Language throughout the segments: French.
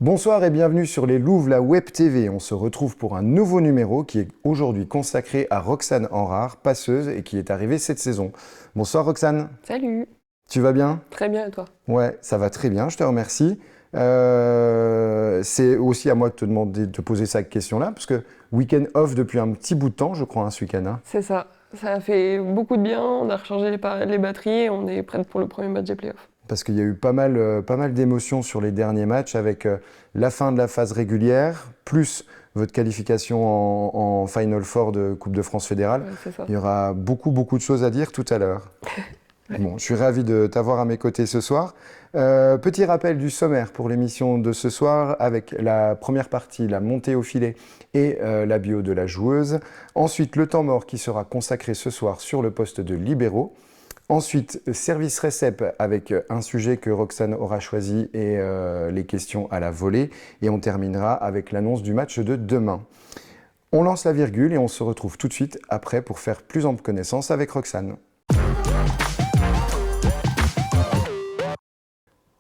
Bonsoir et bienvenue sur les Louves, la Web TV. On se retrouve pour un nouveau numéro qui est aujourd'hui consacré à Roxane Henrard, passeuse et qui est arrivée cette saison. Bonsoir Roxane. Salut. Tu vas bien? Très bien, et toi? Ouais, ça va très bien, je te remercie. C'est aussi à moi de te demander de te poser cette question-là, parce que week-end off depuis un petit bout de temps, je crois, ce week-end. Hein. C'est ça. Ça a fait beaucoup de bien. On a rechargé les batteries et on est prête pour le premier match des playoffs. Parce qu'il y a eu pas mal d'émotions sur les derniers matchs avec la fin de la phase régulière, plus votre qualification en Final Four de Coupe de France fédérale. Ouais, c'est ça. Il y aura beaucoup de choses à dire tout à l'heure. Ouais. Bon, je suis ravi de t'avoir à mes côtés ce soir. Petit rappel du sommaire pour l'émission de ce soir avec la première partie, la montée au filet et la bio de la joueuse. Ensuite, le temps mort qui sera consacré ce soir sur le poste de libéraux. Ensuite, service récep avec un sujet que Roxane aura choisi et les questions à la volée. Et on terminera avec l'annonce du match de demain. On lance la virgule et on se retrouve tout de suite après pour faire plus ample connaissance avec Roxane.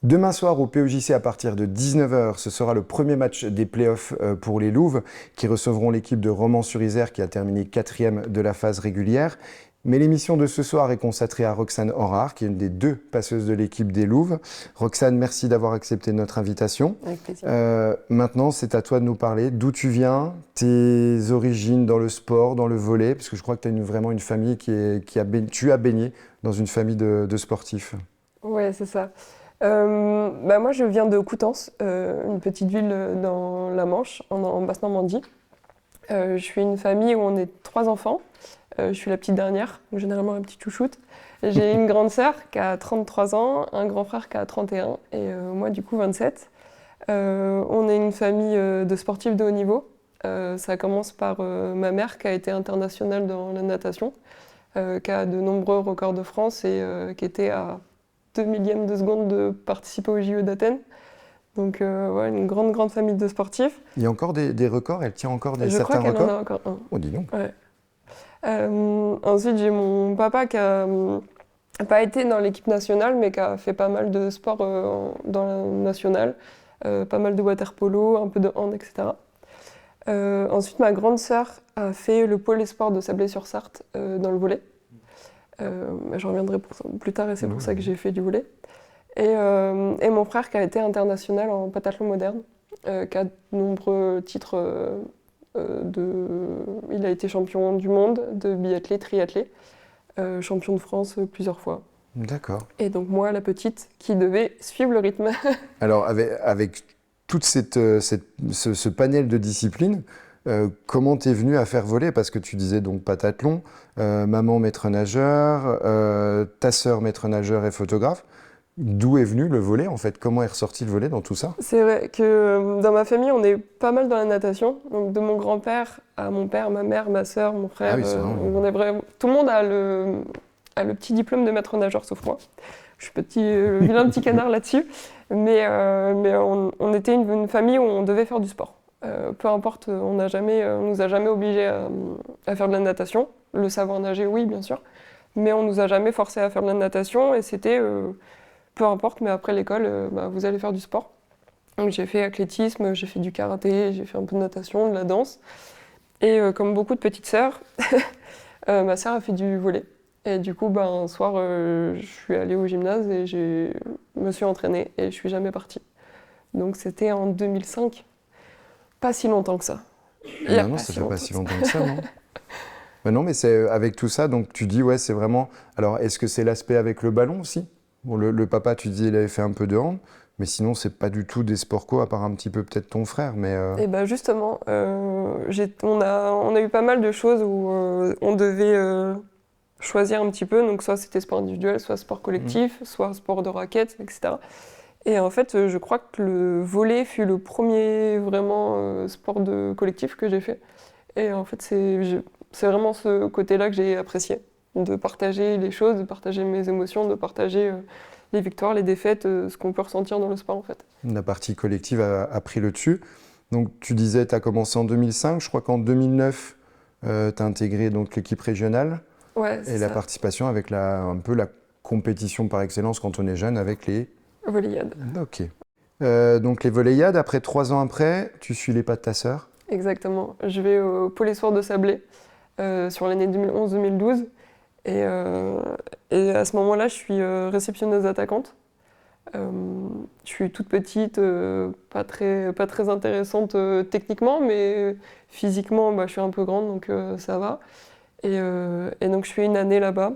Demain soir au PEJC à partir de 19h, ce sera le premier match des playoffs pour les Louves qui recevront l'équipe de Romans-sur-Isère qui a terminé 4e de la phase régulière. Mais l'émission de ce soir est consacrée à Roxane Henrard, qui est une des deux passeuses de l'équipe des Louves. Roxane, merci d'avoir accepté notre invitation. Avec plaisir. Maintenant, c'est à toi de nous parler d'où tu viens, tes origines dans le sport, dans le volley, parce que je crois que tu as vraiment une famille tu as baigné dans une famille de sportifs. Ouais, c'est ça. Moi, je viens de Coutances, une petite ville dans la Manche, en Basse-Normandie. Je suis une famille où on est 3 enfants. Je suis la petite dernière, donc généralement la petite chouchoute. J'ai une grande sœur qui a 33 ans, un grand frère qui a 31 et moi du coup 27. On est une famille de sportifs de haut niveau. Ça commence par ma mère qui a été internationale dans la natation, qui a de nombreux records de France et qui était à 2 millièmes de seconde de participer au JO d'Athènes. Donc ouais, une grande famille de sportifs. Il y a encore des records, elle tient encore Je certains crois qu'elle records. en a encore un. Oh, dis donc. Ouais. Ensuite, j'ai mon papa qui a pas été dans l'équipe nationale, mais qui a fait pas mal de sport dans la nationale, pas mal de water-polo, un peu de hand, etc. Ensuite, ma grande sœur a fait le pôle sport de Sablé-sur-Sarthe dans le volley. Je reviendrai plus tard et c'est pour ça que j'ai fait du volley. Et mon frère qui a été international en pentathlon moderne, qui a de nombreux titres. Il a été champion du monde de biathlé, triathlé, champion de France plusieurs fois. D'accord. Et donc moi, la petite, qui devait suivre le rythme. Alors, avec tout ce panel de disciplines, comment t'es venue à faire voler? Parce que tu disais donc pentathlon, maman maître nageur, ta sœur maître nageur et photographe. D'où est venu le volley en fait? Comment est ressorti le volley dans tout ça? C'est vrai que dans ma famille, on est pas mal dans la natation. Donc de mon grand-père à mon père, ma mère, ma sœur, mon frère, Ah oui, c'est vrai. on est vraiment... tout le monde a le petit diplôme de maître nageur sauf moi. Je suis vilain petit canard là-dessus. Mais on était une famille où on devait faire du sport. Peu importe, on nous a jamais obligés à faire de la natation. Le savoir nager, oui, bien sûr. Mais on nous a jamais forcés à faire de la natation et c'était... peu importe, mais après l'école, vous allez faire du sport. Donc j'ai fait athlétisme, j'ai fait du karaté, j'ai fait un peu de natation, de la danse. Et comme beaucoup de petites sœurs, ma sœur a fait du volley. Et du coup, un soir, je suis allée au gymnase et je me suis entraînée et je suis jamais partie. Donc c'était en 2005. Pas si longtemps que ça. Non, ça fait pas si longtemps que ça, non? Non, mais c'est avec tout ça, donc tu dis, ouais, c'est vraiment... Alors, est-ce que c'est l'aspect avec le ballon aussi? Bon, le papa, tu dis, il avait fait un peu de hand, mais sinon, c'est pas du tout des sports co, à part un petit peu peut-être ton frère, mais... Et justement, on a eu pas mal de choses où on devait choisir un petit peu, donc soit c'était sport individuel, soit sport collectif, soit sport de raquette, etc. Et en fait, je crois que le volley fut le premier vraiment sport de collectif que j'ai fait. Et en fait, c'est vraiment ce côté-là que j'ai apprécié, de partager les choses, de partager mes émotions, de partager les victoires, les défaites, ce qu'on peut ressentir dans le sport en fait. La partie collective a pris le dessus. Donc tu disais, tu as commencé en 2005, je crois qu'en 2009, tu as intégré donc, l'équipe régionale Ouais, et la participation avec un peu la compétition par excellence quand on est jeune avec les... Volleyade. Ok. Donc les Volleyades, après 3 ans après, tu suis les pas de ta sœur. Exactement. Je vais au Pôle Espoir de Sablé sur l'année 2011-2012. Et, euh, et à ce moment-là, je suis réceptionneuse attaquante. Je suis toute petite, pas très intéressante techniquement, mais physiquement, bah, je suis un peu grande, donc ça va. Et donc je fais une année là-bas.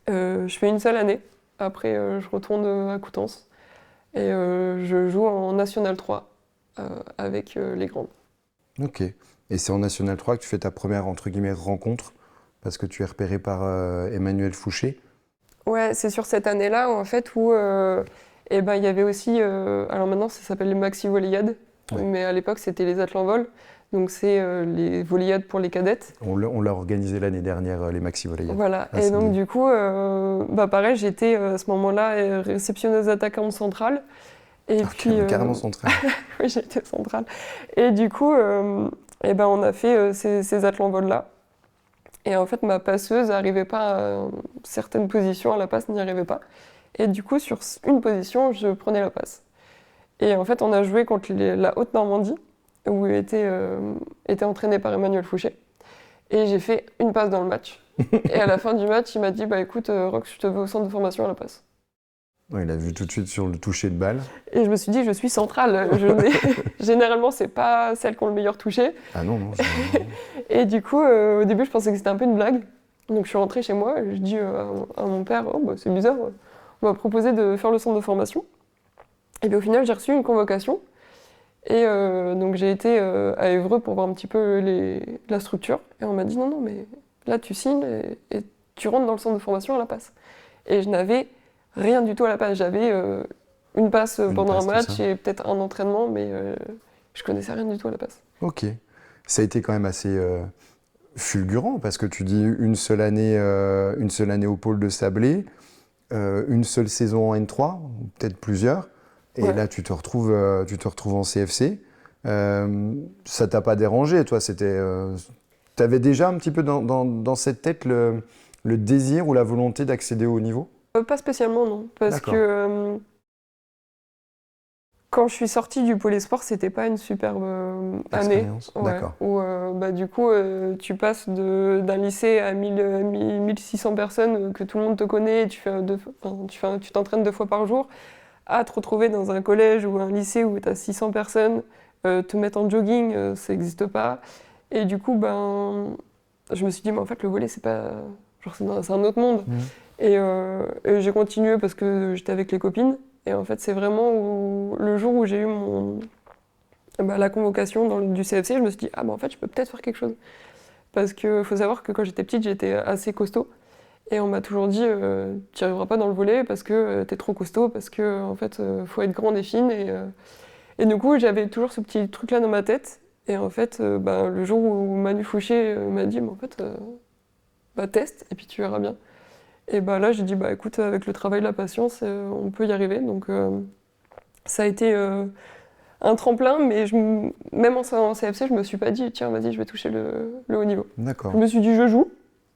Je fais une seule année. Après, je retourne à Coutances. Et je joue en National 3 avec les grandes. Ok. Et c'est en National 3 que tu fais ta première, entre guillemets, rencontre, parce que tu es repéré par Emmanuel Fouché. Ouais, c'est sur cette année-là, en fait, où eh ben, il y avait aussi. Alors maintenant, ça s'appelle les Maxi Volleyades, Ouais. mais à l'époque, c'était les Athlètes-en-Vol. Donc, c'est les Volleyades pour les cadettes. On l'a organisé l'année dernière, les Maxi Volleyades. Voilà. Ah, Et c'est donc, bien. du coup, bah, pareil, j'étais à ce moment-là réceptionneuse attaquante centrale. Et Ah, puis, carrément central. oui, j'étais centrale. Et du coup, eh ben, on a fait ces Athlètes-en-Vol-là. Et en fait, ma passeuse n'arrivait pas à certaines positions, à la passe n'y arrivait pas. Et du coup, sur une position, je prenais la passe. Et en fait, on a joué contre la Haute-Normandie, où était entraîné par Emmanuel Fouché. Et j'ai fait une passe dans le match. Et à la fin du match, il m'a dit, bah écoute, Rox, je te veux au centre de formation à la passe. Ouais, il a vu tout de suite sur le toucher de balle. Et je me suis dit, je suis centrale. Généralement, c'est pas celles qui ont le meilleur toucher. Ah non, non. Et du coup, au début, je pensais que c'était un peu une blague. Donc je suis rentrée chez moi et je dis à mon père, oh, bah, c'est bizarre, on m'a proposé de faire le centre de formation. Et puis au final, j'ai reçu une convocation. Et donc j'ai été à Évreux pour voir un petit peu la structure. Et on m'a dit, non, non, mais là, tu signes et tu rentres dans le centre de formation à la passe. Et je n'avais rien du tout à la passe. J'avais une passe pendant passe, un tout match ça. et peut-être un entraînement, mais je connaissais rien du tout à la passe. Ok. Ça a été quand même assez fulgurant, parce que tu dis une seule année au pôle de Sablé, une seule saison en N3, ou peut-être plusieurs, et Ouais. là tu te retrouves en CFC. Ça t'a pas dérangé, toi, t'avais déjà un petit peu dans cette tête le désir ou la volonté d'accéder au haut niveau? Pas spécialement, non. Parce que D'accord. quand je suis sortie du Pôle Espoir, c'était pas une superbe année. Expérience. Ouais, D'accord. où bah, du coup, tu passes d'un lycée à 1600 personnes que tout le monde te connaît, et tu t'entraînes 2 fois par jour, à te retrouver dans un collège ou un lycée où tu as 600 personnes, te mettre en jogging, ça n'existe pas. Et du coup, ben, je me suis dit, mais en fait, le volley, c'est pas. Genre, c'est un autre monde. Mhm. Et j'ai continué parce que j'étais avec les copines. Et en fait, c'est vraiment le jour où j'ai eu la convocation du CFC, je me suis dit, ah bah en fait, je peux peut-être faire quelque chose. Parce qu'il faut savoir que quand j'étais petite, j'étais assez costaud. Et on m'a toujours dit, tu n'y arriveras pas dans le volley parce que t'es trop costaud, parce que en fait, faut être grande et fine. Et du coup, j'avais toujours ce petit truc-là dans ma tête. Et en fait, bah, le jour où Manu Fouché m'a dit, mais en fait, bah, teste et puis tu verras bien. Et bah là, j'ai dit, bah écoute, avec le travail, la patience, on peut y arriver. Donc ça a été un tremplin, mais même en CFC, je me suis pas dit, tiens, vas-y, je vais toucher le haut niveau. Je D'accord. me suis dit, je joue,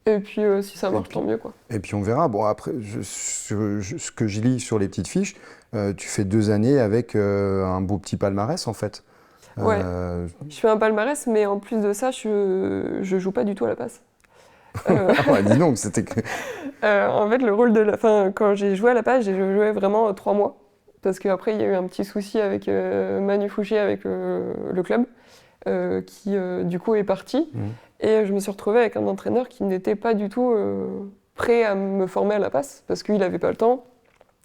et puis si ça Et marche, puis, tant mieux, quoi. et puis on verra. Bon, après, ce que je lis sur les petites fiches, tu fais 2 années avec un beau petit palmarès, en fait. Ouais, Euh, je fais un palmarès, mais en plus de ça, je joue pas du tout à la passe. Euh, Ah ouais, dis donc, c'était que... en fait, le rôle enfin, quand j'ai joué à la passe, j'ai joué vraiment 3 mois. Parce qu'après, il y a eu un petit souci avec Manu Fouché, avec le club, qui du coup est parti. Mhm. Et je me suis retrouvée avec un entraîneur qui n'était pas du tout prêt à me former à la passe, parce qu'il n'avait pas le temps.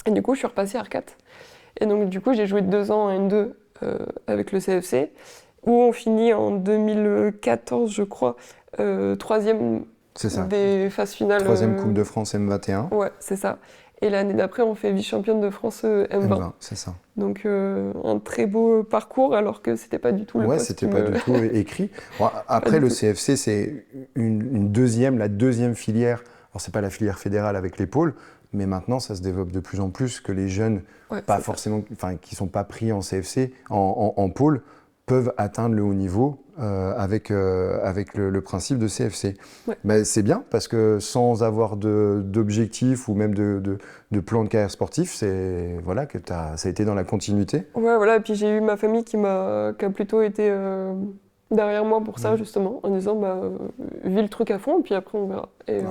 Et du coup, je suis repassée à R4. Et donc, du coup, j'ai joué 2 ans en N2 avec le CFC, où on finit en 2014, je crois, troisième C'est ça. des phases finales. Troisième Coupe de France M21. Ouais, c'est ça. Et l'année d'après, on fait vice-championne de France M20. M20, c'est ça. Donc, un très beau parcours, alors que c'était pas du tout le Ouais, poste c'était qui pas me... du tout écrit. Bon, Pas après, du le tout. CFC, c'est la deuxième filière. Alors, c'est pas la filière fédérale avec les pôles, mais maintenant, ça se développe de plus en plus que les jeunes, Ouais, pas c'est ça. forcément, enfin, qui sont pas pris en CFC, en pôle, peuvent atteindre le haut niveau avec le principe de CFC. Ouais. Mais c'est bien parce que sans avoir d'objectif ou même de plan de carrière sportif, c'est voilà que ça a été dans la continuité. Ouais, voilà, et puis j'ai eu ma famille qui a plutôt été derrière moi pour ça, justement, en disant vis le truc à fond, et puis après on verra. Et,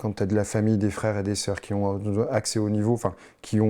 Quand tu as de la famille, des frères et des sœurs qui ont accès au niveau, enfin qui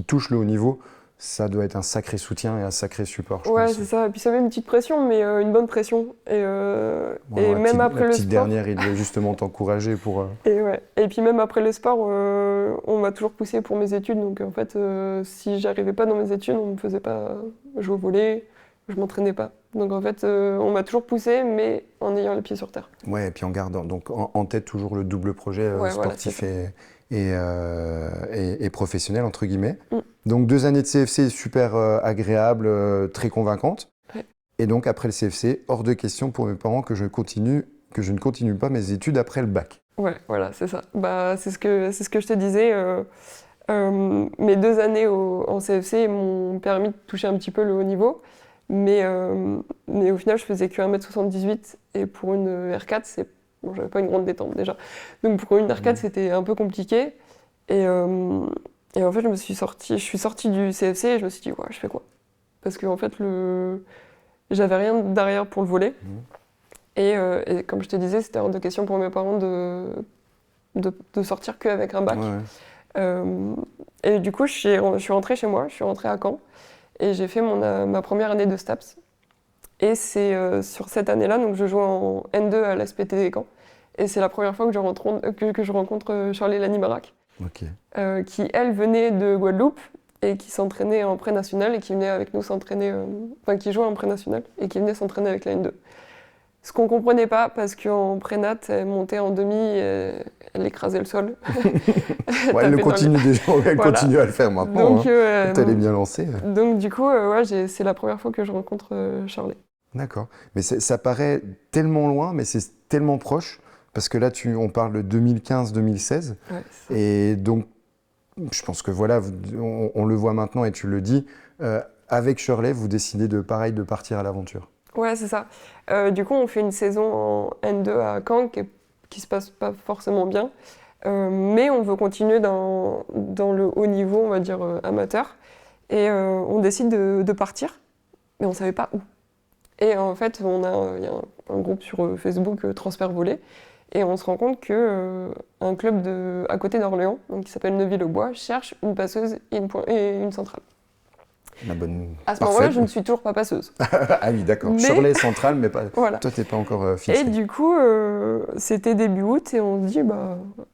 touchent le haut niveau, ça doit être un sacré soutien et un sacré support, je ouais, pense. c'est ça, et puis ça met une petite pression, mais une bonne pression. Et même après la le petite sport. dernière, il devait justement t'encourager pour. Et puis même après le sport, on m'a toujours poussé pour mes études, donc en fait, si j'arrivais pas dans mes études, on me faisait pas jouer au volley, je m'entraînais pas. Donc en fait, on m'a toujours poussé, mais en ayant les pieds sur terre. Ouais, et puis en gardant donc en tête toujours le double projet Ouais, voilà, sportif c'est et professionnel, entre guillemets. Mm. Donc 2 années de CFC super agréables, très convaincantes. Ouais. Et donc après le CFC, hors de question pour mes parents que je ne continue pas mes études après le bac. Ouais, voilà, c'est ça. C'est ce que je te disais. Mes 2 années en CFC m'ont permis de toucher un petit peu le haut niveau. Mais au final, je faisais que 1m78 et pour une R4, bon, j'avais pas une grande détente déjà. Donc pour une R4, c'était un peu compliqué. Et en fait, je suis sortie du CFC et je me suis dit, ouais, je fais quoi? Parce qu'en fait, j'avais rien derrière pour le volley. Et comme je te disais, c'était hors de question pour mes parents de sortir qu'avec un bac. Ouais. Et du coup, je suis rentrée chez moi, je suis rentrée à Caen. Et j'ai fait ma première année de STAPS. Et c'est sur cette année-là, donc je joue en N2 à l'SPTD Caen. Et c'est la première fois que je rencontre Charlie Lanimarac, qui, elle, venait de Guadeloupe et qui s'entraînait en pré-national et qui venait avec nous s'entraîner, qui jouait en pré-national et qui venait s'entraîner avec la N2. Ce qu'on comprenait pas, parce qu'en pré-nat, elle montait en demi, elle écrasait le sol. Ouais, elle continue continue à le faire maintenant, donc, quand elle est bien lancée. Donc du coup, c'est la première fois que je rencontre Charlie. D'accord. Mais ça paraît tellement loin, mais c'est tellement proche, parce que là, on parle de 2015-2016. Ouais, et donc, je pense que voilà, on le voit maintenant et tu le dis, avec Shirley, vous décidez de partir à l'aventure. Ouais, c'est ça. Du coup, on fait une saison en N2 à Caen qui se passe pas forcément bien. Mais on veut continuer dans le haut niveau, on va dire amateur. Et on décide de partir, mais on ne savait pas où. Et en fait, il y a un groupe sur Facebook, Transfert Volley, et on se rend compte qu'un club à côté d'Orléans, qui s'appelle Neuville-au-Bois, cherche une passeuse et une centrale. À ce moment-là, je ne suis toujours pas passeuse. Ah oui, d'accord. Shirley centrale, mais pas. Voilà. Toi, t'es pas encore fixée. Et du coup, c'était début août et on se dit,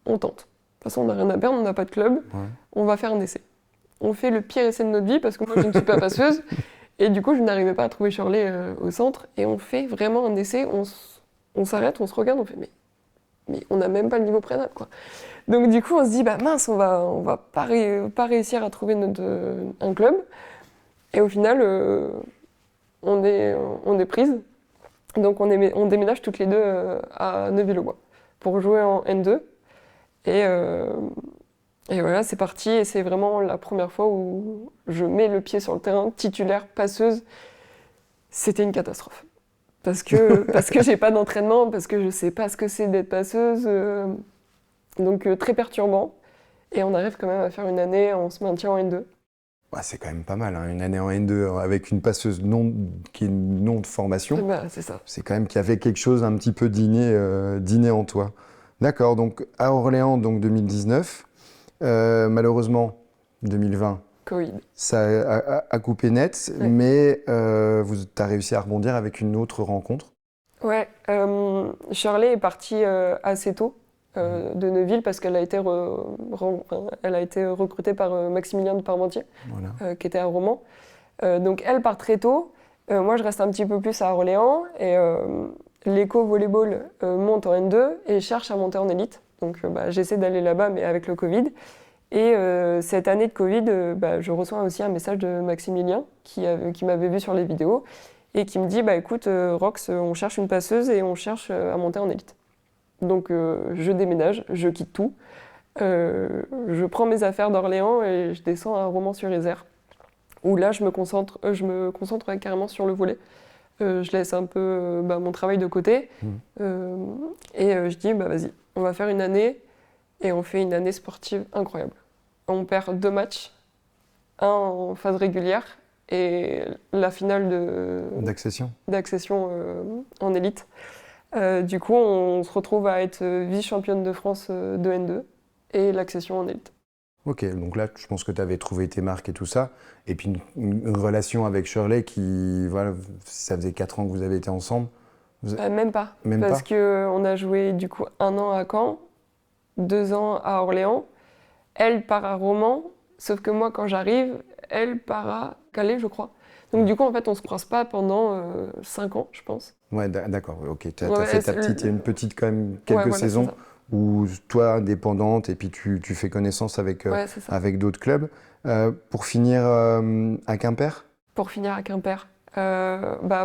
on tente. De toute façon, on n'a rien à perdre, on n'a pas de club, on va faire un essai. On fait le pire essai de notre vie parce que moi, je ne suis pas passeuse. Et du coup, je n'arrivais pas à trouver Shirley au centre. Et on fait vraiment un essai, on s'arrête, on se regarde, on fait, mais on n'a même pas le niveau prénat, quoi. Donc du coup, on se dit, mince, on va pas réussir à trouver un club. Et au final, on est prise. Donc on déménage toutes les deux à Neuville-au-Bois pour jouer en N2. Et voilà, c'est parti. Et c'est vraiment la première fois où je mets le pied sur le terrain, titulaire, passeuse. C'était une catastrophe. Parce que j'ai pas d'entraînement, parce que je sais pas ce que c'est d'être passeuse. Donc très perturbant. Et on arrive quand même à faire une année, on se maintient en N2. Ouais, c'est quand même pas mal, une année en N2 avec une passeuse qui est non de formation. C'est ça. C'est quand même qu'il y avait quelque chose un petit peu d'inné en toi. D'accord, donc à Orléans, donc 2019. Malheureusement, 2020, Covid. ça a coupé net, mais tu as réussi à rebondir avec une autre rencontre. Ouais, Shirley est partie assez tôt de Neuville parce qu'elle a été recrutée par Maximilien de Parmentier, qui était à Romans. Donc elle part très tôt. Moi, je reste un petit peu plus à Orléans et l'éco volleyball monte en N2 et cherche à monter en élite. Donc j'essaie d'aller là-bas, mais avec le Covid. Et cette année de Covid, je reçois aussi un message de Maximilien qui m'avait vu sur les vidéos et qui me dit écoute, Rox, on cherche une passeuse et on cherche à monter en élite. Donc je déménage, je quitte tout. Je prends mes affaires d'Orléans et je descends à Romans-sur-Isère, où là je me concentre carrément sur le volley. Je laisse un peu mon travail de côté. Et je dis, vas-y, on va faire une année. Et on fait une année sportive incroyable. On perd 2 matchs, un en phase régulière et la finale d'accession en élite. Du coup, on se retrouve à être vice-championne de France de N2 et l'accession en élite. Ok, donc là, je pense que tu avais trouvé tes marques et tout ça. Et puis une relation avec Shirley qui, voilà, ça faisait 4 ans que vous avez été ensemble. Même pas. Même parce pas qu'on a joué du coup 1 an à Caen, 2 ans à Orléans. Elle part à Romans, sauf que moi, quand j'arrive, elle part à Calais, je crois. Donc du coup, en fait, on se croise pas pendant 5 ans, je pense. Ouais, d'accord, ok. Tu as fait une petite, quand même, quelques voilà, saisons où toi, indépendante, et puis tu fais connaissance avec, avec d'autres clubs. Pour finir à Quimper? Pour finir à Quimper.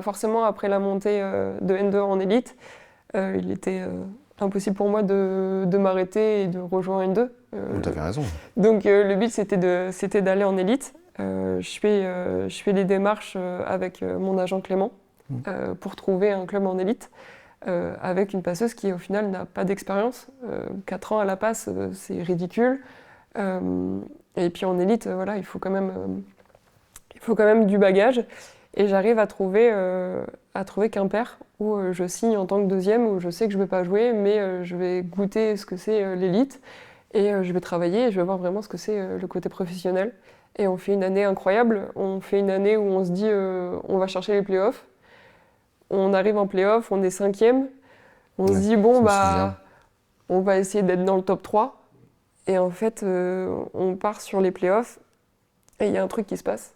Forcément, après la montée de N2 en élite, il était impossible pour moi de m'arrêter et de rejoindre N2. Tu avais raison. Donc le but, c'était d'aller en élite. Je fais les démarches avec mon agent Clément pour trouver un club en élite avec une passeuse qui, au final, n'a pas d'expérience. 4 ans à la passe, c'est ridicule. Et puis en élite, voilà, il faut quand même du bagage. Et j'arrive à trouver Quimper, où je signe en tant que deuxième, où je sais que je ne vais pas jouer, mais je vais goûter ce que c'est l'élite. Et je vais travailler et je vais voir vraiment ce que c'est le côté professionnel. Et on fait une année incroyable. On fait une année où on se dit on va chercher les playoffs. On arrive en playoffs, on est 5e. On se dit bon, on va essayer d'être dans le top 3. Et en fait, on part sur les playoffs et il y a un truc qui se passe.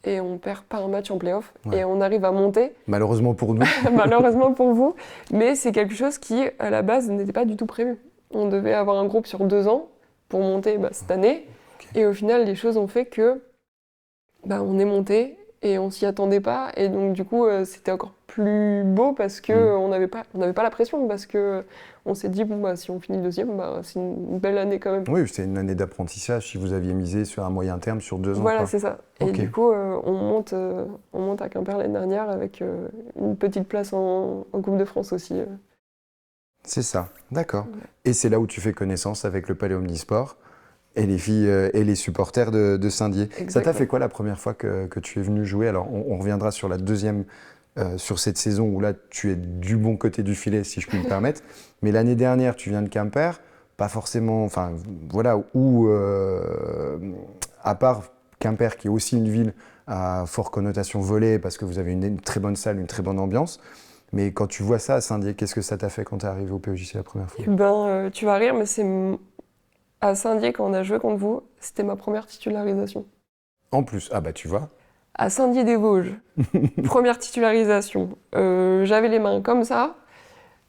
Et on perd pas un match en playoff. Et on arrive à monter. Malheureusement pour nous. Malheureusement pour vous. Mais c'est quelque chose qui, à la base, n'était pas du tout prévu. On devait avoir un groupe sur 2 ans pour monter cette année. Okay. Et au final, les choses ont fait que on est monté et on s'y attendait pas. Et donc, du coup, c'était encore plus beau parce qu'on n'avait pas la pression. Parce qu'on s'est dit, si on finit deuxième, c'est une belle année quand même. Oui, c'était une année d'apprentissage si vous aviez misé sur un moyen terme sur 2 ans. Voilà, c'est ça. Et du coup, on monte à Quimper l'année dernière avec une petite place en Coupe de France aussi. C'est ça, d'accord. Ouais. Et c'est là où tu fais connaissance avec le Palais Omnisport et les filles et les supporters de Saint-Dié. Exactement. Ça t'a fait quoi la première fois que tu es venu jouer? Alors, on reviendra sur la deuxième, sur cette saison où là, tu es du bon côté du filet, si je puis me permettre. Mais l'année dernière, tu viens de Quimper, pas forcément, enfin, voilà, où, à part Quimper, qui est aussi une ville à forte connotation volley, parce que vous avez une très bonne salle, une très bonne ambiance. Mais quand tu vois ça à Saint-Dié, qu'est-ce que ça t'a fait quand tu es arrivé au PEJC la première fois? Tu vas rire, mais c'est à Saint-Dié, quand on a joué contre vous, c'était ma première titularisation. En plus, tu vois. À Saint-Dié-des-Vosges, première titularisation. J'avais les mains comme ça.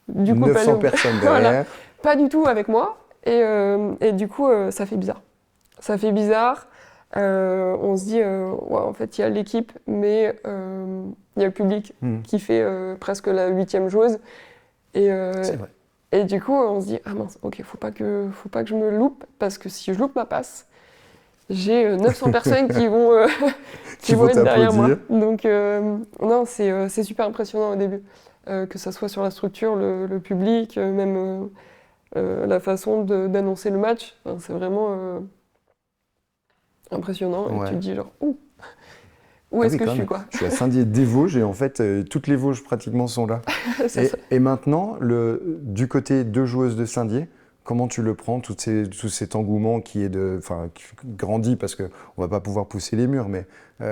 Du coup, 900 personnes derrière. Voilà, pas du tout avec moi. Et du coup, ça fait bizarre. Ça fait bizarre. On se dit, en fait, il y a l'équipe, mais il y a le public qui fait presque la 8e joueuse. C'est vrai. Et du coup, on se dit, ah mince, ok, faut pas que je me loupe, parce que si je loupe ma passe, j'ai 900 personnes qui vont être derrière moi. Donc, non, c'est super impressionnant au début. Que ça soit sur la structure, le public, même la façon d'annoncer le match. Enfin, c'est vraiment impressionnant. Et tu te dis genre, où est-ce que je suis, quoi? Je suis à Saint-Dié-des-Vosges et en fait, toutes les Vosges pratiquement sont là. Et maintenant, du côté de joueuses de Saint-Dié, comment tu le prends, tout cet engouement qui grandit parce qu'on ne va pas pouvoir pousser les murs, mais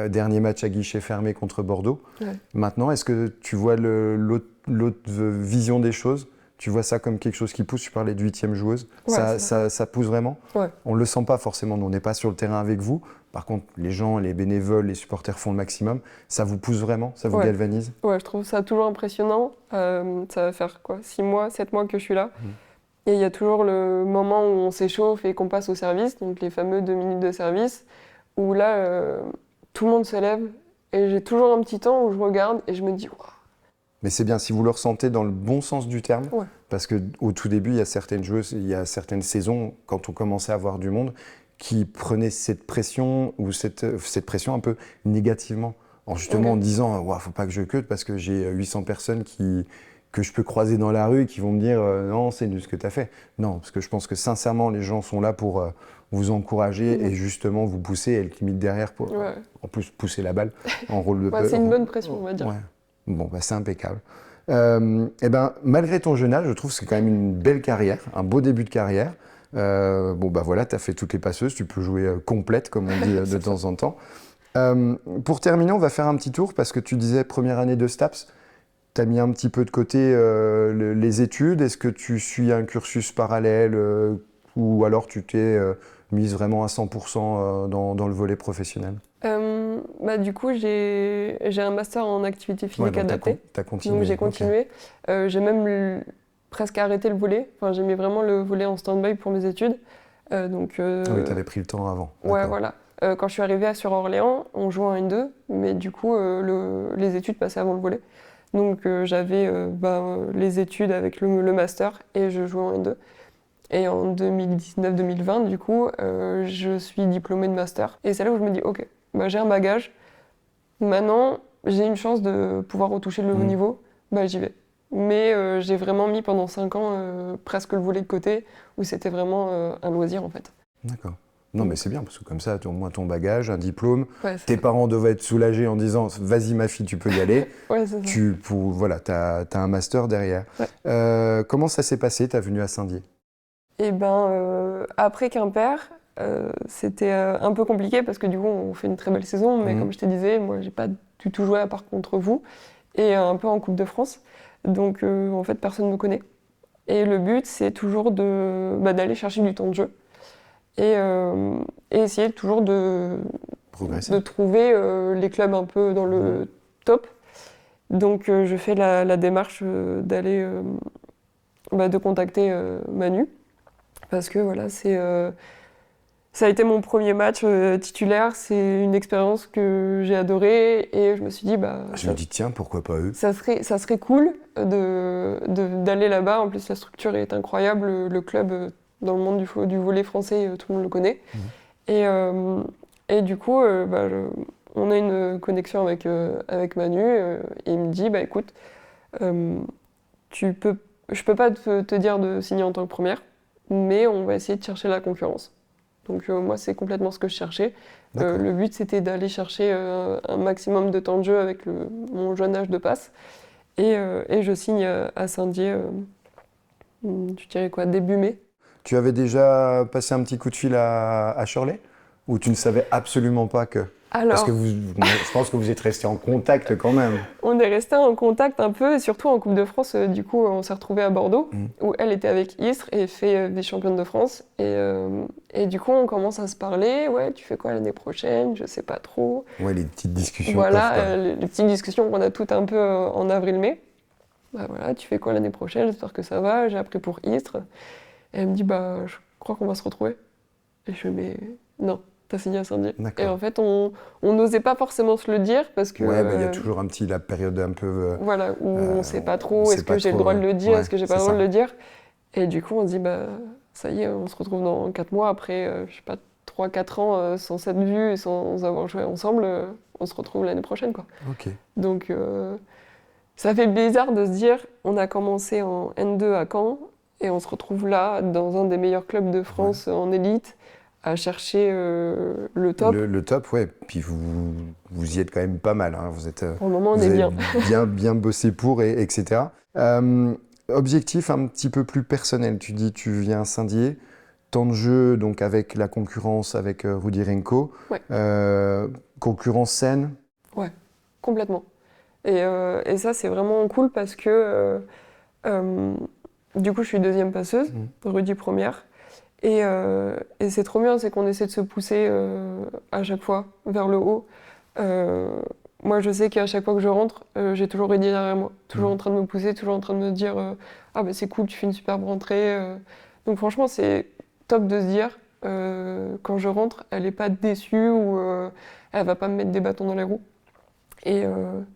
dernier match à guichet fermé contre Bordeaux. Ouais. Maintenant, est-ce que tu vois l'autre vision des choses? Tu vois ça comme quelque chose qui pousse? Tu parlais de 8e joueuse. Ouais, ça pousse vraiment? Ouais. On ne le sent pas forcément, nous, on n'est pas sur le terrain avec vous. Par contre, les gens, les bénévoles, les supporters font le maximum. Ça vous pousse vraiment? Ça vous galvanise? Ouais, je trouve ça toujours impressionnant. Ça va faire 6 mois, 7 mois que je suis là. Et il y a toujours le moment où on s'échauffe et qu'on passe au service, donc les fameux 2 minutes de service, où là, tout le monde se lève. Et j'ai toujours un petit temps où je regarde et je me dis, waouh. Mais c'est bien si vous le ressentez dans le bon sens du terme, parce qu'au tout début, il y a certaines joueuses, il y a certaines saisons, quand on commençait à avoir du monde, qui prenaient cette pression ou cette pression un peu négativement justement en disant « faut pas que je cut parce que j'ai 800 personnes que je peux croiser dans la rue et qui vont me dire non, c'est nul ce que tu as fait ». Non, parce que je pense que sincèrement, les gens sont là pour vous encourager et justement vous pousser et limite derrière pour en plus pousser la balle en rôle de c'est une bonne pression, on va dire. Ouais. Bon, c'est impeccable. Et ben, malgré ton jeune âge, je trouve que c'est quand même une belle carrière, un beau début de carrière. Voilà, tu as fait toutes les passeuses, tu peux jouer complète, comme on dit de temps en temps. Pour terminer, on va faire un petit tour, parce que tu disais première année de STAPS, tu as mis un petit peu de côté les études. Est-ce que tu suis un cursus parallèle ou alors tu t'es mise vraiment à 100% dans le volet professionnel? Du coup, j'ai un master en activité physique adaptée. T'as continué. Donc j'ai continué. Okay. J'ai même presque arrêté le volley. Enfin, j'ai mis vraiment le volley en stand-by pour mes études. Oui, t'avais pris le temps avant. Ouais, voilà. Quand je suis arrivée sur Orléans, on jouait en N2, mais du coup, les études passaient avant le volley. Donc j'avais les études avec le master et je jouais en N2. Et en 2019-2020, du coup, je suis diplômée de master. Et c'est là où je me dis, ok, j'ai un bagage. Maintenant, j'ai une chance de pouvoir retoucher le haut niveau. J'y vais. Mais j'ai vraiment mis pendant 5 ans presque le volley de côté, où c'était vraiment un loisir en fait. D'accord. Non, mais c'est bien, parce que comme ça, tu as au moins ton bagage, un diplôme. Ouais, tes parents devaient être soulagés en disant « Vas-y ma fille, tu peux y aller ». T'as un master derrière. Ouais. Comment ça s'est passé, ta venue à Saint-Dié? Après Quimper, c'était un peu compliqué parce que du coup on fait une très belle saison, mais comme je te disais, moi j'ai pas du tout joué à part contre vous et un peu en Coupe de France, donc en fait personne me connaît. Et le but c'est toujours d'aller chercher du temps de jeu et essayer toujours de trouver les clubs un peu dans le top. Donc je fais la démarche d'aller de contacter Manu. Parce que voilà, ça a été mon premier match titulaire, c'est une expérience que j'ai adorée et je me suis dit je me dis tiens, pourquoi pas eux? Ça serait cool d'aller là-bas. En plus la structure est incroyable, le club dans le monde du volley français, tout le monde le connaît. Et du coup, on a une connexion avec Manu et il me dit écoute, je peux pas te dire de signer en tant que première, mais on va essayer de chercher la concurrence. Donc moi, c'est complètement ce que je cherchais. Le but, c'était d'aller chercher un maximum de temps de jeu avec mon jeune âge de passe. Et je signe à Saint-Dié, tu dirais quoi, début mai. Tu avais déjà passé un petit coup de fil à Shirley? Ou tu ne savais absolument pas que... Parce que je pense que vous êtes restés en contact quand même. On est restés en contact un peu, et surtout en Coupe de France. Du coup, on s'est retrouvés à Bordeaux, où elle était avec Istres et fait vice-championne de France. Et du coup, on commence à se parler. Ouais, tu fais quoi l'année prochaine? Je sais pas trop. Ouais, les petites discussions. Voilà, les petites discussions qu'on a toutes un peu en avril-mai. Voilà, tu fais quoi l'année prochaine? J'espère que ça va. J'ai appris pour Istres. Et elle me dit, je crois qu'on va se retrouver. Et je fais, mais non. T'as signé à Saint-Dié. Et en fait, on n'osait pas forcément se le dire parce que... Ouais, il y a toujours la période un peu... voilà, où on ne sait pas trop, est-ce que j'ai le droit de le dire, est-ce que j'ai pas le droit de le dire. Et du coup, on se dit, ça y est, on se retrouve dans 4 mois, après, je sais pas, 3-4 ans sans s'être vus et sans avoir joué ensemble, on se retrouve l'année prochaine, quoi. Ok. Donc, ça fait bizarre de se dire, on a commencé en N2 à Caen, et on se retrouve là, dans un des meilleurs clubs de France en élite, à chercher le top. Le top, ouais. Puis vous y êtes quand même pas mal. Hein. Vous êtes, pour le moment, on est bien. bien bossé pour, etc. Objectif un petit peu plus personnel. Tu dis, tu viens à Saint-Dié. Temps de jeu, donc avec la concurrence avec Rudirenko. Ouais. Concurrence saine. Ouais, complètement. Et ça, c'est vraiment cool parce que du coup, je suis deuxième passeuse, Rudy première. Et c'est trop bien, c'est qu'on essaie de se pousser à chaque fois vers le haut. Moi, je sais qu'à chaque fois que je rentre, j'ai toujours Rudy derrière moi, toujours en train de me pousser, toujours en train de me dire c'est cool, tu fais une superbe rentrée. Donc franchement, c'est top de se dire, quand je rentre, elle n'est pas déçue ou elle va pas me mettre des bâtons dans les roues. Et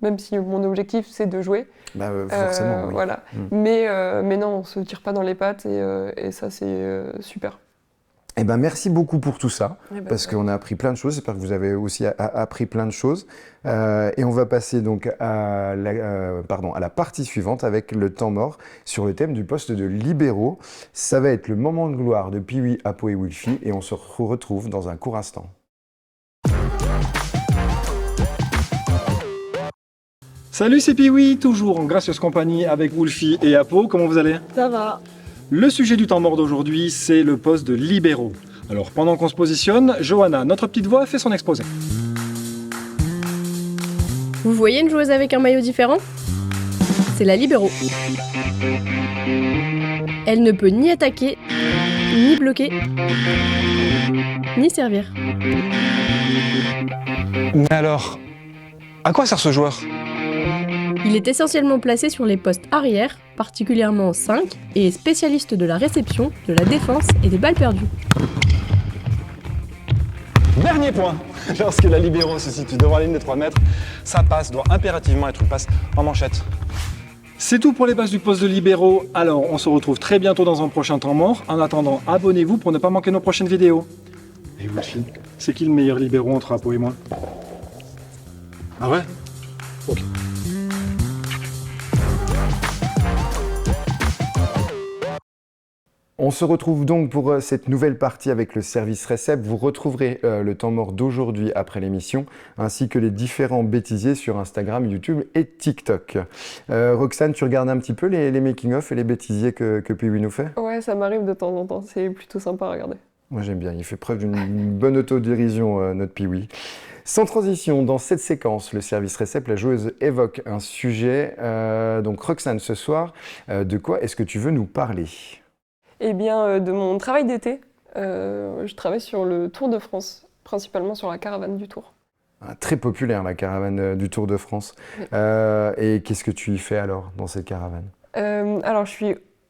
même si mon objectif, c'est de jouer. Forcément, oui. Voilà. Mais non, on se tire pas dans les pattes et ça, c'est super. Eh ben, merci beaucoup pour tout ça, Eh ben, parce qu'on a appris plein de choses. J'espère que vous avez aussi appris plein de choses. Et on va passer donc à la partie suivante avec le temps mort sur le thème du poste de libéraux. Ça va être le moment de gloire de Pee-wee, Apo et Wilfy, et on se retrouve dans un court instant. Salut, c'est Pee-wee, toujours en gracieuse compagnie avec Wilfy et Apo. Comment vous allez? Ça va. Le sujet du temps mort d'aujourd'hui, c'est le poste de libéraux. Alors, pendant qu'on se positionne, Johanna, notre petite voix, fait son exposé. Vous voyez une joueuse avec un maillot différent? C'est la libéraux. Elle ne peut ni attaquer, ni bloquer, ni servir. Mais alors, à quoi sert ce joueur? Il est essentiellement placé sur les postes arrière, particulièrement 5, et est spécialiste de la réception, de la défense et des balles perdues. Dernier point, lorsque la libéro se situe devant la ligne de 3 mètres, sa passe doit impérativement être une passe en manchette. C'est tout pour les bases du poste de libéraux. Alors, on se retrouve très bientôt dans un prochain temps mort. En attendant, abonnez-vous pour ne pas manquer nos prochaines vidéos. Et Wilfy, c'est qui le meilleur libéraux entre Apo et moi? Ah ouais? Ok. On se retrouve donc pour cette nouvelle partie avec le service Récep. Vous retrouverez le temps mort d'aujourd'hui après l'émission, ainsi que les différents bêtisiers sur Instagram, YouTube et TikTok. Roxane, tu regardes un petit peu les making-of et les bêtisiers que Pee-wee nous fait? Ouais, ça m'arrive de temps en temps, c'est plutôt sympa à regarder. Moi j'aime bien, il fait preuve d'une bonne autodérision, notre Pee-wee. Sans transition, dans cette séquence, le service Récep, la joueuse évoque un sujet. Donc Roxane, ce soir, de quoi est-ce que tu veux nous parler? Eh bien, de mon travail d'été, je travaille sur le Tour de France, principalement sur la caravane du Tour. Très populaire, la caravane du Tour de France. Oui. Et qu'est-ce que tu y fais alors dans cette caravane? Alors,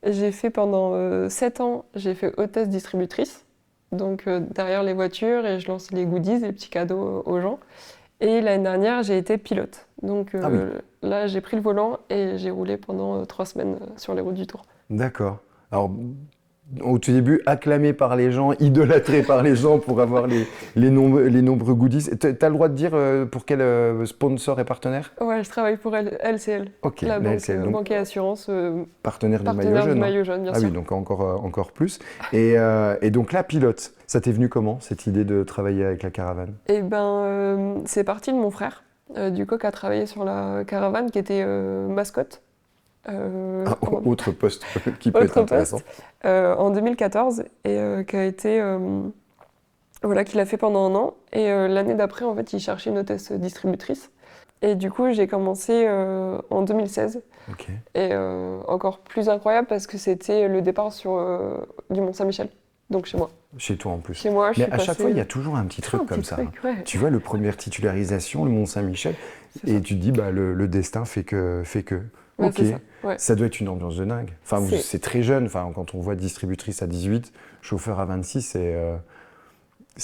j'ai fait pendant 7 ans, j'ai fait hôtesse distributrice, donc derrière les voitures, et je lance les goodies, les petits cadeaux aux gens. Et l'année dernière, j'ai été pilote. Donc Ah oui. là, j'ai pris le volant et j'ai roulé pendant 3 semaines sur les routes du Tour. D'accord. Alors, au tout début, acclamé par les gens, idolâtré par les gens pour avoir les nombreux goodies. Tu as le droit de dire pour quel sponsor et partenaire? Ouais, je travaille pour LCL, Ok, la la banque, LCL, donc banque et assurance, partenaire du partenaire maillot jaune. du hein. maillot jaune, bien Ah sûr. oui, donc encore plus. Et donc là, pilote, ça t'est venu comment, cette idée de travailler avec la caravane? Eh ben, c'est parti de mon frère, du coup, qui a travaillé sur la caravane, qui était mascotte. Autre poste qui peut être Autre intéressant. poste, en 2014, et qui a été, voilà, qu'il a fait pendant 1 an. Et l'année d'après, en fait, il cherchait une hôtesse distributrice. Et du coup, j'ai commencé en 2016. Ok. Et encore plus incroyable parce que c'était le départ du Mont-Saint-Michel, donc chez moi. Chez toi en plus. Chez moi, je Mais suis à chaque passée- fois, il y a toujours un petit truc Un comme petit ça. truc, ouais. Tu vois, le première titularisation, le Mont-Saint-Michel, C'est et ça. tu te dis, bah, le destin fait que. Ouais, Ok, c'est ça, ouais. ça doit être une ambiance de dingue. Enfin, c'est très jeune. Enfin, quand on voit distributrice à 18, chauffeur à 26, c'est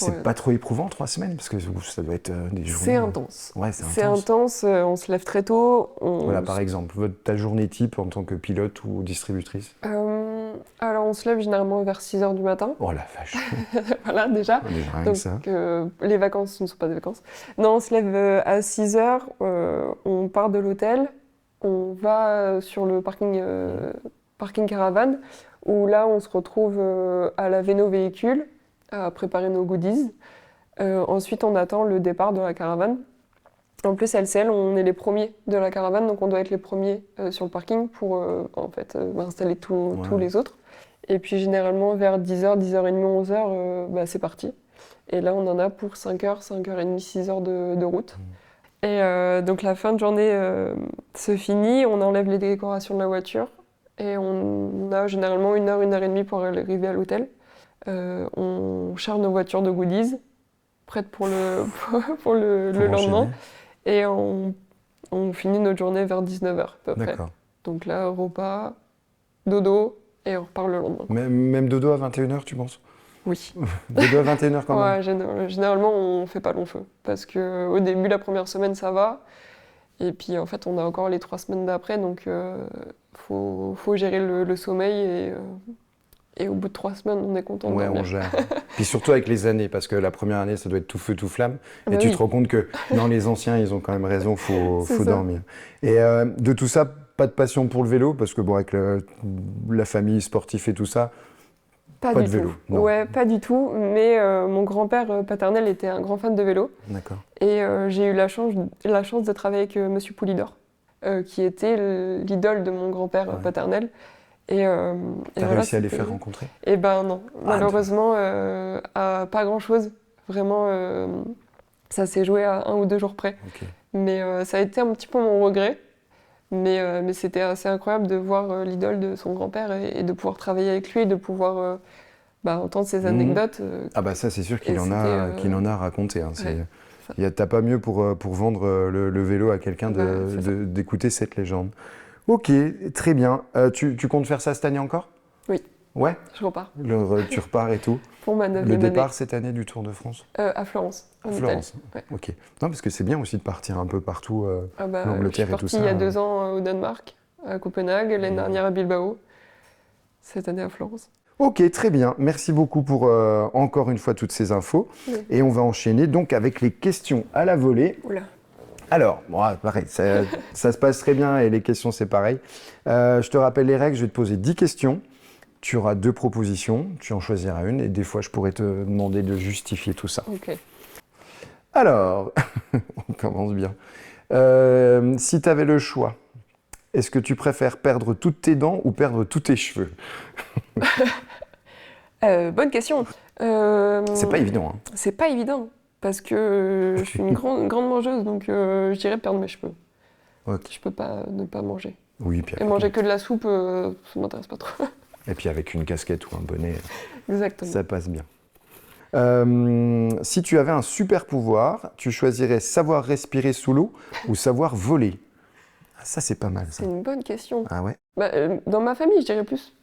Ouais. pas trop éprouvant 3 semaines parce que ça doit être des journées. C'est intense. Ouais, c'est C'est intense. intense, on se lève très tôt. Voilà, par exemple, ta journée type en tant que pilote ou distributrice. Alors, on se lève généralement vers 6h du matin. Oh la vache, Voilà, déjà. déjà rien que Donc, ça. les vacances ne sont pas des vacances. Non, on se lève à 6h, on part de l'hôtel, on va sur le parking caravane, où là, on se retrouve à laver nos véhicules, à préparer nos goodies. Ensuite, on attend le départ de la caravane. En plus, LCL, on est les premiers de la caravane, donc on doit être les premiers sur le parking pour en fait, installer tous les autres. Et puis généralement, vers 10h, 10h30, 11h, c'est parti. Et là, on en a pour 5h, 5h30, 6h de route. Et donc la fin de journée se finit, on enlève les décorations de la voiture et on a généralement 1h, 1h30 pour arriver à l'hôtel. On charge nos voitures de goodies, prêtes pour le lendemain. Et on finit notre journée vers 19h à peu près. D'accord. Donc là, repas, dodo, et on repart le lendemain. Même dodo à 21h, tu penses? Oui. Dodo à 21h quand même? Ouais, généralement, on fait pas long feu. Parce qu'au début, la première semaine, ça va. Et puis, en fait, on a encore les 3 semaines d'après. Donc, faut gérer le sommeil Et au bout de 3 semaines, on est content de Ouais, dormir. on gère. Puis surtout avec les années, parce que la première année, ça doit être tout feu, tout flamme. Et Bah tu oui. te rends compte que non, les anciens, ils ont quand même raison, faut C'est ça. dormir. Et de tout ça, pas de passion pour le vélo, parce que bon, avec la famille sportive et tout ça, Pas Pas du de vélo, tout. non. Ouais, pas du tout. Mais mon grand-père paternel était un grand fan de vélo. d'accord. Et j'ai eu la chance de travailler avec Monsieur Poulidor, qui était l'idole de mon grand-père Ouais. paternel. Et T'as voilà, réussi à les c'était- faire rencontrer? Eh ben non, Ah, malheureusement, pas grand-chose. Vraiment, ça s'est joué à 1 ou 2 jours près. Ok. Mais ça a été un petit peu mon regret. Mais c'était assez incroyable de voir l'idole de son grand-père et de pouvoir travailler avec lui, de pouvoir entendre ses Mhm. anecdotes. Ah bah ça, c'est sûr qu'il Et en a, c'était, qu'il en a raconté. Hein. ouais, ça. T'as pas mieux pour vendre le vélo à quelqu'un Bah, c'est ça. d'écouter cette légende. Ok, très bien. Tu comptes faire ça cette année encore? Oui. Ouais, Je repars tu repars et tout. pour ma 9e Le année départ cette année du Tour de France? à Florence, en Florence. Italie. Ouais. Ok. Non, parce que c'est bien aussi de partir un peu partout. Ah bah, L'Angleterre je et suis tout partie ça, il y a hein. 2 ans au Danemark, à Copenhague, l'année dernière à Bilbao, cette année à Florence. Ok, très bien. Merci beaucoup pour encore une fois toutes ces infos. Oui. Et on va enchaîner donc avec les questions à la volée. Oula. Alors, bon, pareil, ça se passe très bien et les questions c'est pareil. Je te rappelle les règles, je vais te poser 10 questions. Tu auras 2 propositions, tu en choisiras une et des fois je pourrais te demander de justifier tout ça. Ok. Alors, on commence bien. Si tu avais le choix, est-ce que tu préfères perdre toutes tes dents ou perdre tous tes cheveux? Bonne question. C'est pas évident, hein. C'est pas évident, parce que je suis une grande mangeuse, donc je dirais perdre mes cheveux. Ok. Je peux pas ne pas manger. Oui, puis Et manger que de la soupe, ça m'intéresse pas trop. et puis avec une casquette ou un bonnet, Exactement. ça passe bien. Si tu avais un super pouvoir, tu choisirais savoir respirer sous l'eau ou savoir voler? Ah, ça, c'est pas mal, ça. C'est une bonne question. Ah ouais? Dans ma famille, je dirais plus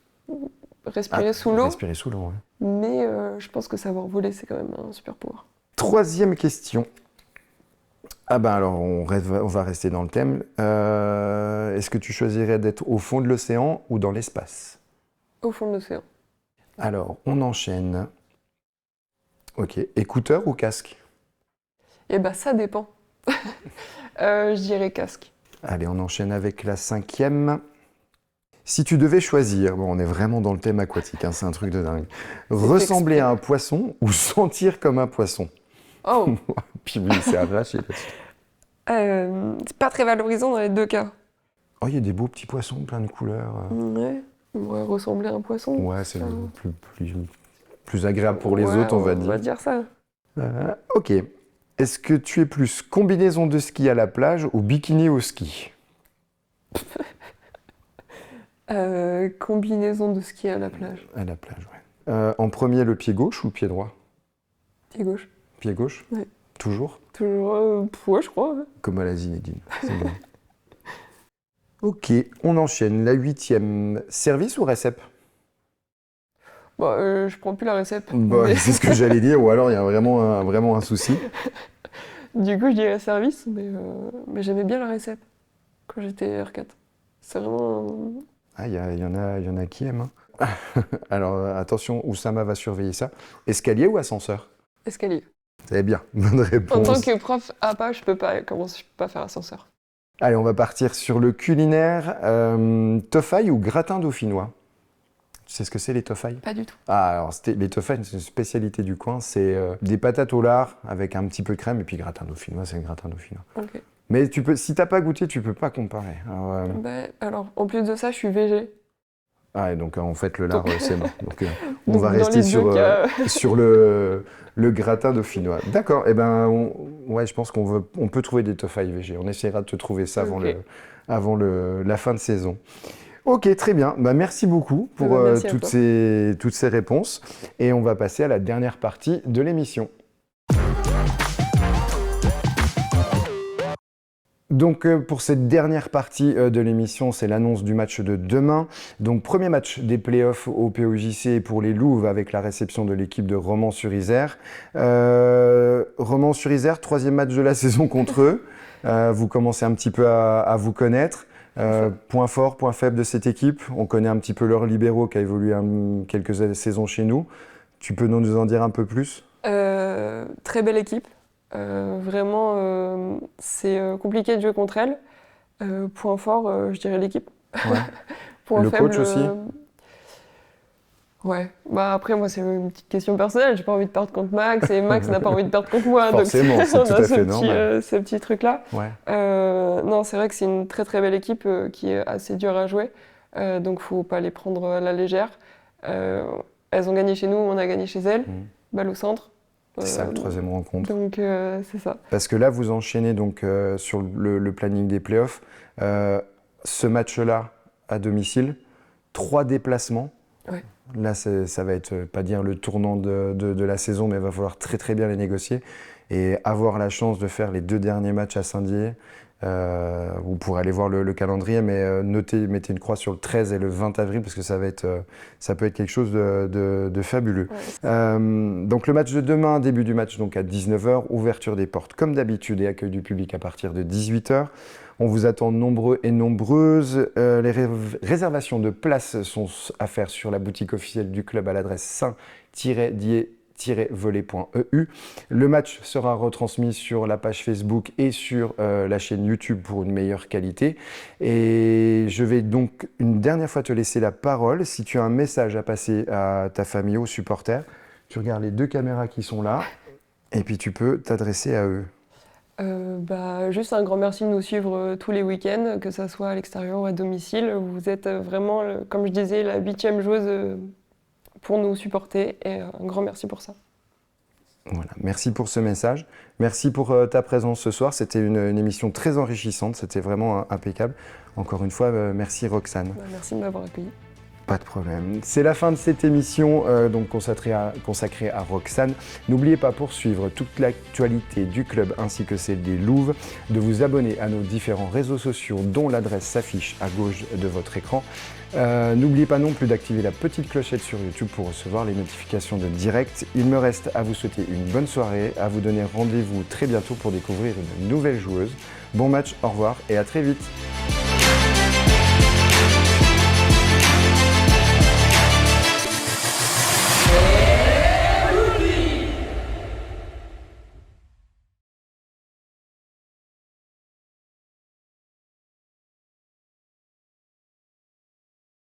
respirer sous l'eau, Respirer sous l'eau, ouais. mais je pense que savoir voler, c'est quand même un super pouvoir. 3e question. Ah ben alors, on va rester dans le thème. Est-ce que tu choisirais d'être au fond de l'océan ou dans l'espace? Au fond de l'océan. Alors, on enchaîne. Ok. Écouteurs ou casque? Eh ben, ça dépend. Je dirais casque. Allez, on enchaîne avec la 5e. Si tu devais choisir, bon, on est vraiment dans le thème aquatique, hein, c'est un truc de dingue. Ressembler à un poisson ou sentir comme un poisson? Oh, Puis oui, c'est arraché là-dessus. c'est pas très valorisant dans les 2 cas. Oh, il y a des beaux petits poissons, plein de couleurs. Ouais, on pourrait ressembler à un poisson. Ouais, c'est ça. plus agréable pour les Ouais, autres, on va On dire. va dire ça. Ok. Est-ce que tu es plus combinaison de ski à la plage ou bikini au ski? Combinaison de ski à la plage. À la plage, ouais. En premier, le pied gauche ou le pied droit? Pied gauche. Pied gauche? Ouais. Toujours? Toujours, ouais, je crois. Ouais. Comme à la Zinedine. C'est bon. Ok, on enchaîne. La 8e, service ou récep? Je prends plus la récep. Bah, mais c'est ce que j'allais dire, ou alors il y a vraiment un souci. du coup, je dirais service, mais j'aimais bien la récep quand j'étais R4. C'est vraiment. Ah, il y en a qui aiment. Hein. Alors attention, Oussama va surveiller ça. Escalier ou ascenseur? Escalier. C'est bien, bonne En réponse. tant que prof APA, je peux pas faire ascenseur. Allez, on va partir sur le culinaire. Tofaï ou gratin dauphinois? Tu sais ce que c'est les tofaï? Pas du tout. Ah, alors les tofaï, c'est une spécialité du coin. C'est des patates au lard avec un petit peu de crème et puis gratin dauphinois, c'est le gratin dauphinois. Ok. Mais si t'as pas goûté, tu peux pas comparer. Alors, en plus de ça, je suis végé. Ah, et donc en fait le lard c'est mort. Donc on Donc, va dans rester les sur, deux cas, sur le gratin dauphinois. D'accord, et ben ouais, je pense on peut trouver des tofaï végé. On essaiera de te trouver ça Ok. avant la fin de saison. Ok, très bien. Bah, merci beaucoup pour Merci à toutes toi. ces réponses. Et on va passer à la dernière partie de l'émission. Donc pour cette dernière partie de l'émission, c'est l'annonce du match de demain. Donc premier match des playoffs au POJC pour les Louves avec la réception de l'équipe de Romans-sur-Isère. Romans-sur-Isère, 3e match de la saison contre eux. Vous commencez un petit peu à vous connaître. Point fort, point faible de cette équipe. On connaît un petit peu leur libéraux qui a évolué quelques saisons chez nous. Tu peux nous en dire un peu plus? Très belle équipe. Vraiment, c'est compliqué de jouer contre elle. Point fort, je dirais l'équipe. Ouais. Point Le faible, coach aussi? Ouais. Bah après, moi, c'est une petite question personnelle. J'ai pas envie de perdre contre Max et Max n'a pas envie de perdre contre moi. Forcément, donc c'est tout on a à fait normal. ce petit truc-là. Ouais. Non, c'est vrai que c'est une très très belle équipe qui est assez dure à jouer. Donc faut pas les prendre à la légère. Elles ont gagné chez nous, on a gagné chez elles. Balle au centre. C'est ça, la troisième rencontre. Donc c'est ça. Parce que là, vous enchaînez donc sur le planning des playoffs. Ce match-là, à domicile, 3 déplacements. Ouais. Là, ça va être, pas dire le tournant de la saison, mais il va falloir très très bien les négocier. Et avoir la chance de faire les 2 derniers matchs à Saint-Dié, vous pourrez aller voir le calendrier, mais mettez une croix sur le 13 et le 20 avril, parce que ça peut être quelque chose de fabuleux. Ouais. Donc le match de demain, début du match donc à 19h, ouverture des portes comme d'habitude et accueil du public à partir de 18h. On vous attend nombreux et nombreuses. Les réservations de places sont à faire sur la boutique officielle du club à l'adresse saint-dié-volley.eu. Le match sera retransmis sur la page Facebook et sur la chaîne YouTube pour une meilleure qualité. Et je vais donc une dernière fois te laisser la parole. Si tu as un message à passer à ta famille, aux supporters, tu regardes les 2 caméras qui sont là et puis tu peux t'adresser à eux. Juste un grand merci de nous suivre tous les week-ends, que ce soit à l'extérieur ou à domicile. Vous êtes vraiment, comme je disais, la 8e joueuse pour nous supporter et un grand merci pour ça. Voilà, merci pour ce message. Merci pour ta présence ce soir. C'était une émission très enrichissante. C'était vraiment impeccable. Encore une fois, merci Roxane. Merci de m'avoir accueilli. Pas de problème. C'est la fin de cette émission donc consacrée à Roxane. N'oubliez pas, pour suivre toute l'actualité du club ainsi que celle des Louves, de vous abonner à nos différents réseaux sociaux dont l'adresse s'affiche à gauche de votre écran. N'oubliez pas non plus d'activer la petite clochette sur YouTube pour recevoir les notifications de direct. Il me reste à vous souhaiter une bonne soirée, à vous donner rendez-vous très bientôt pour découvrir une nouvelle joueuse. Bon match, au revoir et à très vite.